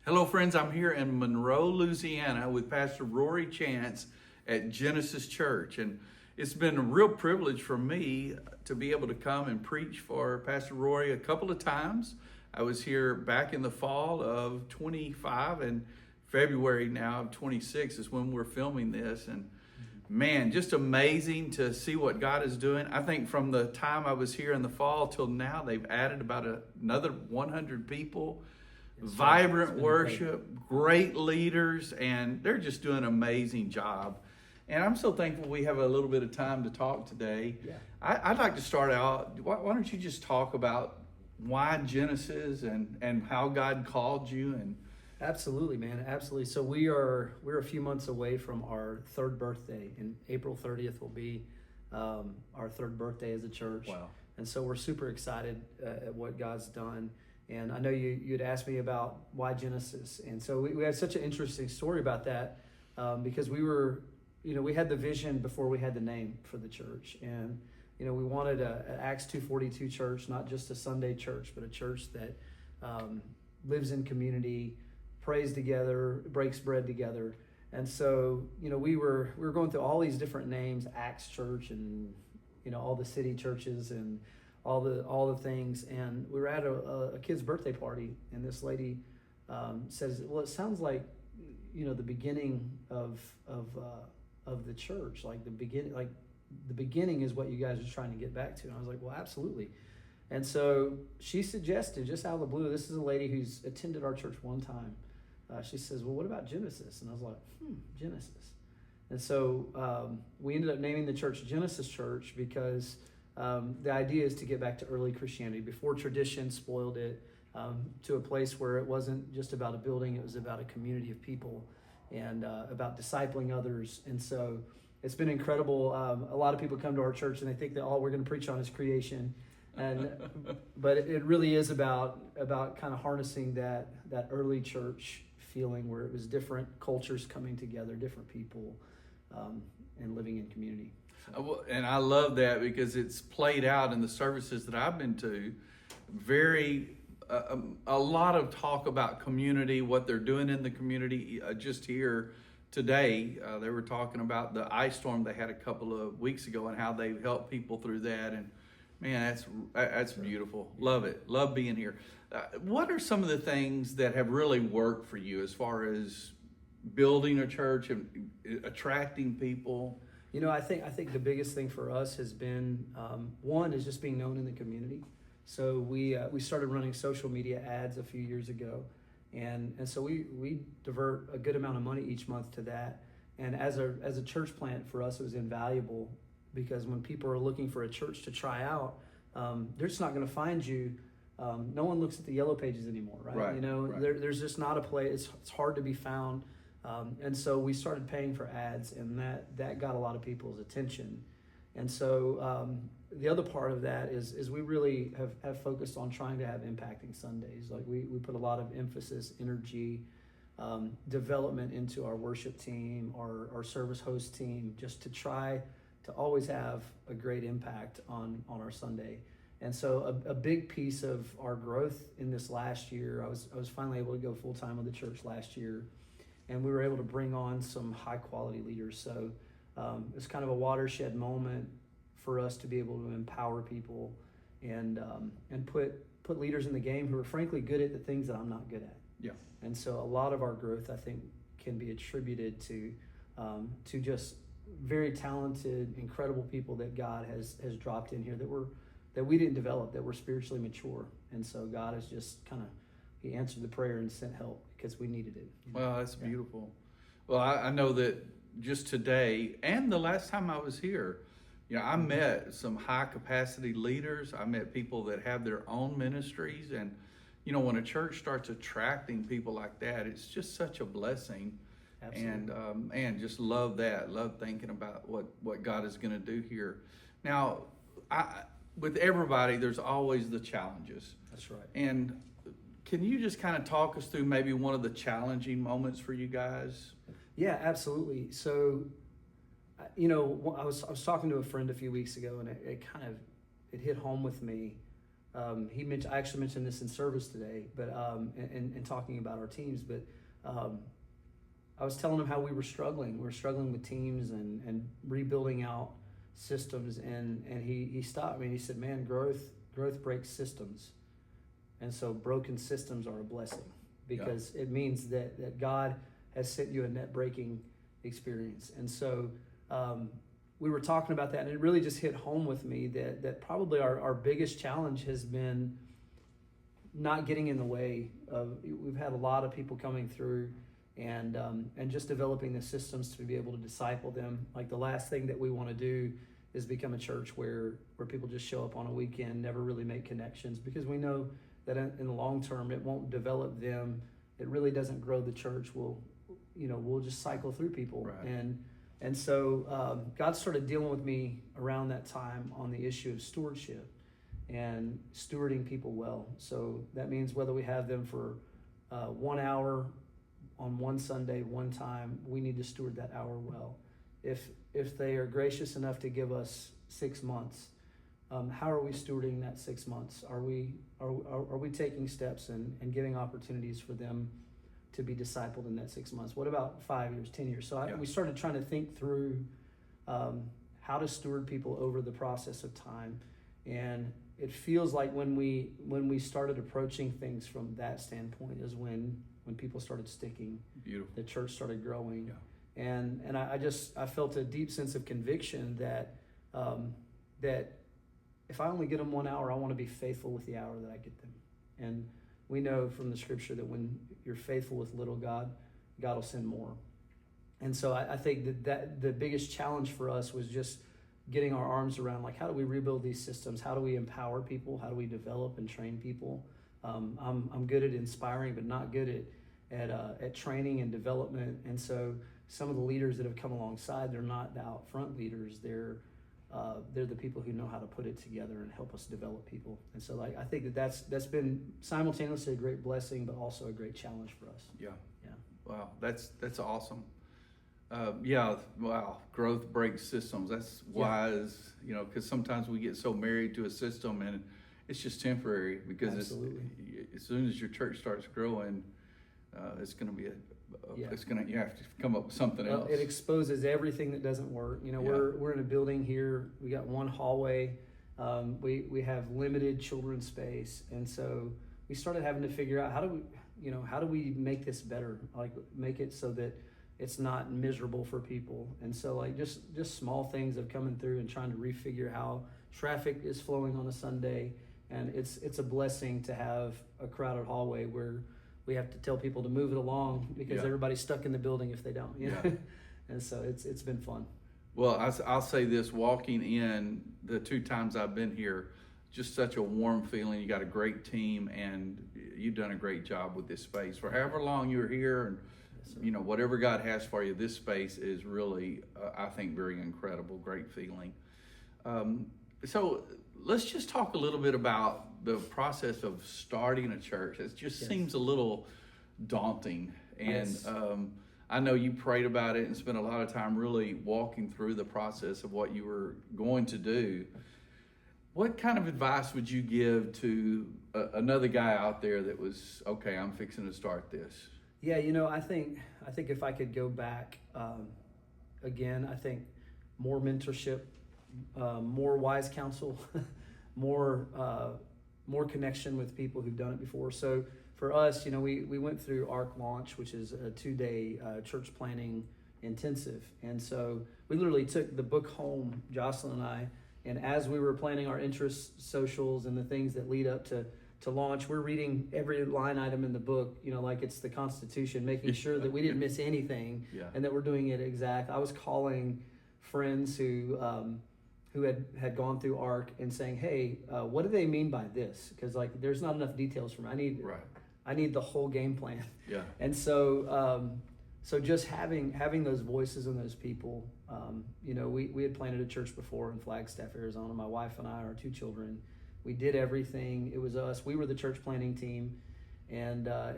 Hello, friends. I'm here in Monroe, Louisiana with Pastor Rory Chance at Genesis Church. And it's been a real privilege for me to be able to come and preach for Pastor Rory a couple of times. I was here back in the fall of 25 and February now of 26 is when we're filming this. And man, just amazing to see what God is doing. I think from the time I was here in the fall till now, they've added about another 100 people. Vibrant worship, great leaders, and they're just doing an amazing job. And I'm so thankful we have a little bit of time to talk today. Yeah. I'd like to start out, why don't you just talk about why Genesis and how God called you? And Absolutely, man. Absolutely. So we're a few months away from our third birthday, and April 30th will be our third birthday as a church. Wow. And so we're super excited at what God's done. And I know you'd asked me about why Genesis. And so we had such an interesting story about that because we had the vision before we had the name for the church. And, we wanted an Acts 2:42 church, not just a Sunday church, but a church that lives in community, prays together, breaks bread together. And so, we were going through all these different names, Acts Church and, all the city churches and all the things, and we were at a kid's birthday party, and this lady says, "Well, it sounds like, the beginning of the church, like the beginning is what you guys are trying to get back to." And I was like, "Well, absolutely." And so she suggested, just out of the blue, this is a lady who's attended our church one time. She says, "Well, what about Genesis?" And I was like, Genesis. And so we ended up naming the church Genesis Church because the idea is to get back to early Christianity before tradition spoiled it, to a place where it wasn't just about a building, it was about a community of people and about discipling others. And so it's been incredible. A lot of people come to our church and they think that all we're going to preach on is creation. But it really is about kind of harnessing that early church feeling where it was different cultures coming together, different people, and living in community. And I love that because it's played out in the services that I've been to. A lot of talk about community, what they're doing in the community. Just here today, they were talking about the ice storm they had a couple of weeks ago and how they helped people through that. And man, that's beautiful. Love it. Love being here. What are some of the things that have really worked for you as far as building a church and attracting people? I think the biggest thing for us has been one is just being known in the community. So we started running social media ads a few years ago, and so we divert a good amount of money each month to that. And as a church plant, for us it was invaluable because when people are looking for a church to try out, they're just not going to find you. No one looks at the yellow pages anymore, right? Right. There's just not a place. It's hard to be found. And so we started paying for ads, and that got a lot of people's attention. And so the other part of that is we really have focused on trying to have impacting Sundays. Like we put a lot of emphasis, energy, development into our worship team, our service host team, just to try to always have a great impact on our Sunday. And so a big piece of our growth in this last year, I was finally able to go full time with the church last year. And we were able to bring on some high quality leaders. So it's kind of a watershed moment for us to be able to empower people and put leaders in the game who are frankly good at the things that I'm not good at. Yeah. And so a lot of our growth, I think, can be attributed to just very talented, incredible people that God has dropped in here that we didn't develop, that were spiritually mature. And so God has just He answered the prayer and sent help because we needed it. Well, that's beautiful. Well, I know that just today and the last time I was here, I met some high capacity leaders. I met people that have their own ministries. And, when a church starts attracting people like that, it's just such a blessing. Absolutely. And just love that. Love thinking about what God is going to do here. Now, with everybody, there's always the challenges. That's right. And can you just kind of talk us through maybe one of the challenging moments for you guys? Yeah, absolutely. So, I was talking to a friend a few weeks ago, and it hit home with me I actually mentioned this in service today, but and talking about our teams, but I was telling him how we were struggling. We were struggling with teams and rebuilding out systems, and he stopped me and he said, "Man, growth breaks systems, and so broken systems are a blessing because it means that God has sent you a net breaking experience." And so we were talking about that, and it really just hit home with me that probably our biggest challenge has been not getting in the way of. We've had a lot of people coming through, and just developing the systems to be able to disciple them. Like the last thing that we want to do is become a church where people just show up on a weekend, never really make connections, because we know that in the long term it won't develop them. It really doesn't grow the church. We'll just cycle through people. Right. And so God started dealing with me around that time on the issue of stewardship and stewarding people well. So that means whether we have them for 1 hour on one Sunday, one time, we need to steward that hour well. If they are gracious enough to give us 6 months, how are we stewarding that 6 months? Are we taking steps and giving opportunities for them to be discipled in that 6 months? What about 5 years, 10 years? So we started trying to think through how to steward people over the process of time. And it feels like when we started approaching things from that standpoint is when people started sticking. Beautiful. The church started growing. Yeah. And I felt a deep sense of conviction that if I only get them 1 hour, I want to be faithful with the hour that I get them. And we know from the scripture that when you're faithful with little, God will send more. And so I think that the biggest challenge for us was just getting our arms around, like, how do we rebuild these systems? How do we empower people? How do we develop and train people? I'm good at inspiring, but not good at training and development. And so some of the leaders that have come alongside, they're not the out front leaders. They're the people who know how to put it together and help us develop people. And so I think that's been simultaneously a great blessing, but also a great challenge for us. Yeah. Yeah. Wow. That's awesome. Wow. Growth breaks systems. That's wise, because sometimes we get so married to a system and it's just temporary, because as soon as your church starts growing, it's going to be you have to come up with something else. It exposes everything that doesn't work. We're in a building here. We got one hallway. We have limited children's space, and so we started having to figure out how do we make this better? Like, make it so that it's not miserable for people. And so like just small things of coming through and trying to refigure how traffic is flowing on a Sunday. And it's a blessing to have a crowded hallway where we have to tell people to move it along because everybody's stuck in the building if they don't. And so it's been fun. Well, I'll say this: walking in the 2 times I've been here, just such a warm feeling. You got a great team, and you've done a great job with this space. For however long you're here, and whatever God has for you, this space is really, I think, very incredible. Great feeling. So let's just talk a little bit about the process of starting a church. It just seems a little daunting. And I know you prayed about it and spent a lot of time really walking through the process of what you were going to do. What kind of advice would you give to another guy out there that was, okay, I'm fixing to start this? Yeah, I think if I could go back again, I think more mentorship, more wise counsel, more connection with people who've done it before. So for us, we went through ARC Launch, which is a 2-day church planning intensive. And so we literally took the book home, Jocelyn and I, and as we were planning our interest socials and the things that lead up to launch, we're reading every line item in the book, like it's the Constitution, making sure that we didn't miss anything and that we're doing it exact. I was calling friends who had gone through ARC and saying, hey, what do they mean by this? Because there's not enough details for me. I need the whole game plan. Yeah. And so just having those voices and those people, we had planted a church before in Flagstaff, Arizona. My wife and I, our 2 children, we did everything. It was us. We were the church planning team, and I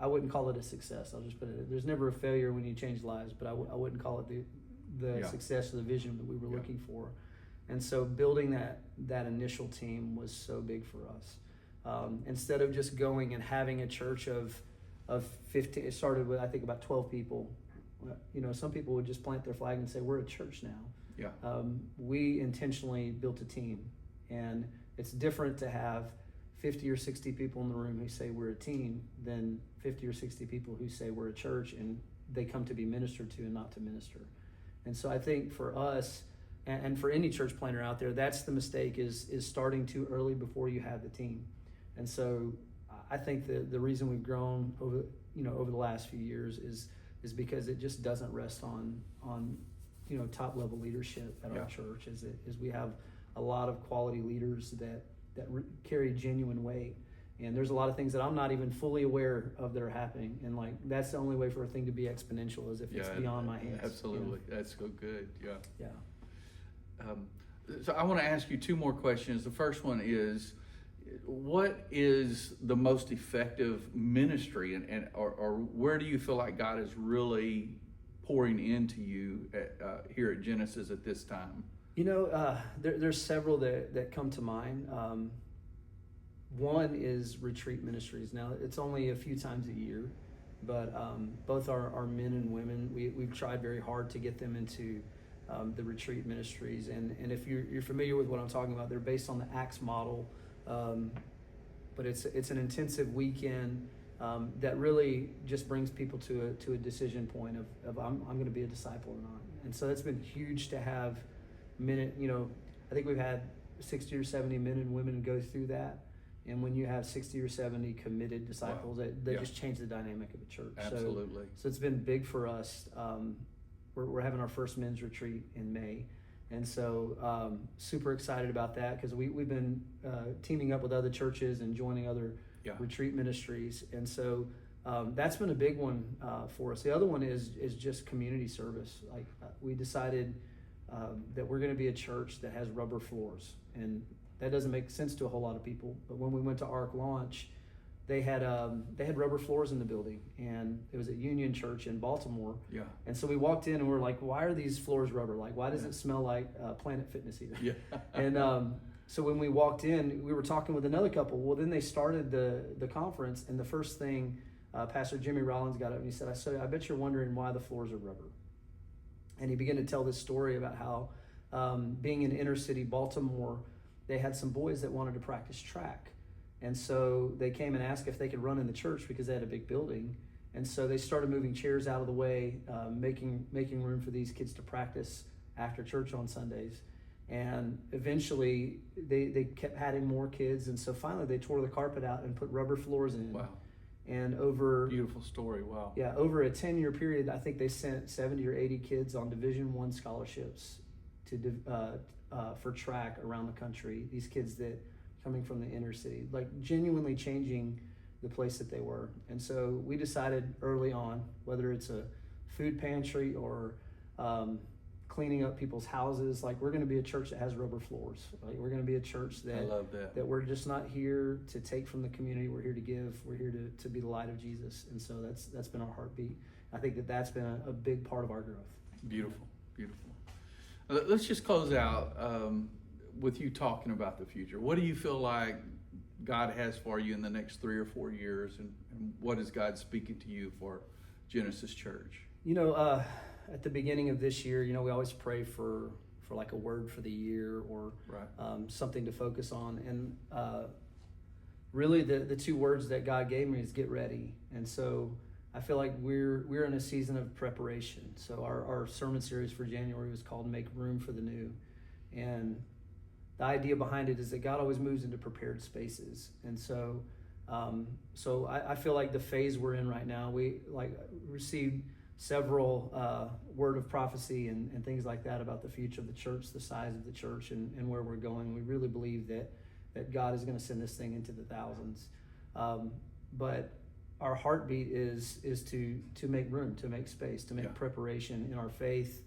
wouldn't call it a success. I'll just put it. There's never a failure when you change lives, but I wouldn't call it the success or the vision that we were looking for. And so building that initial team was so big for us. Instead of just going and having a church of 15, it started with, I think, about 12 people. You know, some people would just plant their flag and say, we're a church now. Yeah. We intentionally built a team, and it's different to have 50 or 60 people in the room who say we're a team than 50 or 60 people who say we're a church and they come to be ministered to and not to minister. And so I think for us, and for any church planner out there, that's the mistake, is starting too early before you have the team. And so I think the reason we've grown over the last few years is because it just doesn't rest on top level leadership at our church. Is we have a lot of quality leaders that carry genuine weight. And there's a lot of things that I'm not even fully aware of that are happening. And like, that's the only way for a thing to be exponential, is if it's beyond my hands. Absolutely. That's so good. Yeah. Yeah. So I want to ask you two more questions. The first one is, what is the most effective ministry, or where do you feel like God is really pouring into you here at Genesis at this time? There's several that come to mind. One is retreat ministries. Now, it's only a few times a year, but both our men and women, we've tried very hard to get them into the retreat ministries. And if you're familiar with what I'm talking about, they're based on the Acts model, but it's an intensive weekend that really just brings people to a decision point of I'm going to be a disciple or not. And so it's been huge to have I think we've had 60 or 70 men and women go through that. And when you have 60 or 70 committed disciples, they just change the dynamic of the church. Absolutely. So it's been big for us. We're having our first men's retreat in May. And so super excited about that, because we've been teaming up with other churches and joining other retreat ministries. And so that's been a big one for us. The other one is just community service. Like we decided that we're going to be a church that has rubber floors. And that doesn't make sense to a whole lot of people. But when we went to ARC launch, they had rubber floors in the building, and it was at Union Church in Baltimore. Yeah. And so we walked in and we're like, why are these floors rubber? Like, why does it smell like Planet Fitness even? Yeah. And so when we walked in, we were talking with another couple. Well, then they started the conference, and the first thing Pastor Jimmy Rollins got up and he said, I bet you're wondering why the floors are rubber. And he began to tell this story about how being in inner city Baltimore, they had some boys that wanted to practice track. And so they came and asked if they could run in the church because they had a big building. And so they started moving chairs out of the way, making room for these kids to practice after church on Sundays. And eventually they kept adding more kids. And so finally they tore the carpet out and put rubber floors in. Wow. And beautiful story. Wow. Yeah. Over a 10-year period, I think they sent 70 or 80 kids on Division I scholarships for track around the country. These kids that coming from the inner city, like genuinely changing the place that they were. And so we decided early on, whether it's a food pantry or cleaning up people's houses, like we're going to be a church that has rubber floors. Like we're going to be a church that, I love that we're just not here to take from the community. We're here to give. We're here to be the light of Jesus. And so that's been our heartbeat. I think that's been a big part of our growth. Beautiful. Let's just close out with you talking about the future. What do you feel like God has for you in the next 3 or 4 years, and what is God speaking to you for Genesis Church? At the beginning of this year, we always pray for like a word for the year or something to focus on. And really the two words that God gave me is get ready. And so I feel like we're in a season of preparation. So our sermon series for January was called Make Room for the New. And the idea behind it is that God always moves into prepared spaces. And so I feel like the phase we're in right now, we received several word of prophecy and things like that about the future of the church, the size of the church, and where we're going. We really believe that God is going to send this thing into the thousands. But our heartbeat is to make room, to make space, to make preparation in our faith,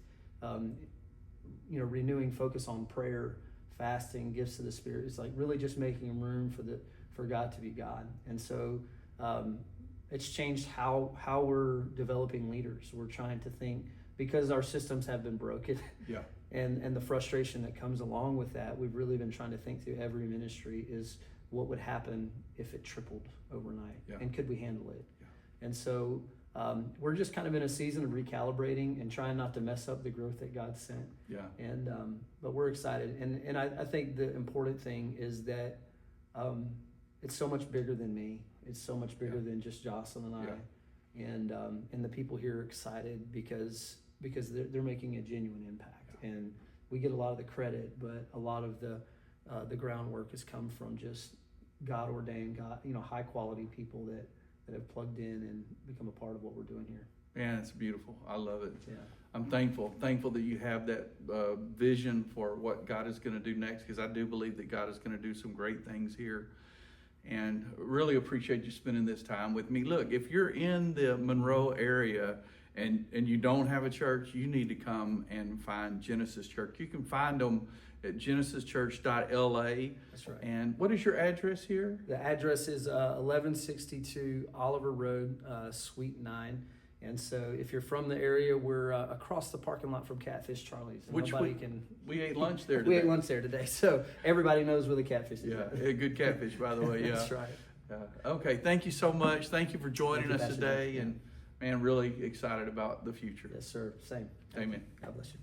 renewing focus on prayer, fasting, gifts of the Spirit. It's like really just making room for God to be God. And so it's changed how we're developing leaders. We're trying to think, because our systems have been broken. Yeah. And the frustration that comes along with that, we've really been trying to think through every ministry is what would happen if it tripled overnight, and could we handle it? And so we're just kind of in a season of recalibrating and trying not to mess up the growth that God sent. And but we're excited, and I think the important thing is that it's so much bigger than me. It's so much bigger than just Jocelyn and I, and the people here are excited because they're making a genuine impact, and we get a lot of the credit, but a lot of the groundwork has come from just God ordained, high quality people that have plugged in and become a part of what we're doing here. Man, it's beautiful. I love it. Yeah. I'm thankful that you have that vision for what God is going to do next, because I do believe that God is going to do some great things here. And really appreciate you spending this time with me. Look, if you're in the Monroe area and you don't have a church, you need to come and find Genesis Church. You can find them at genesischurch.la. That's right. And what is your address here? The address is 1162 Oliver Road, Suite 9. And so if you're from the area, we're across the parking lot from Catfish Charlie's. Which we ate lunch there today. We ate lunch there today, so everybody knows where the catfish is. Yeah, good catfish, by the way. Yeah, that's right. Okay, thank you so much. Thank you for joining us Pastor today, Rory. and man, really excited about the future. Yes, sir. Same. Amen. God bless you.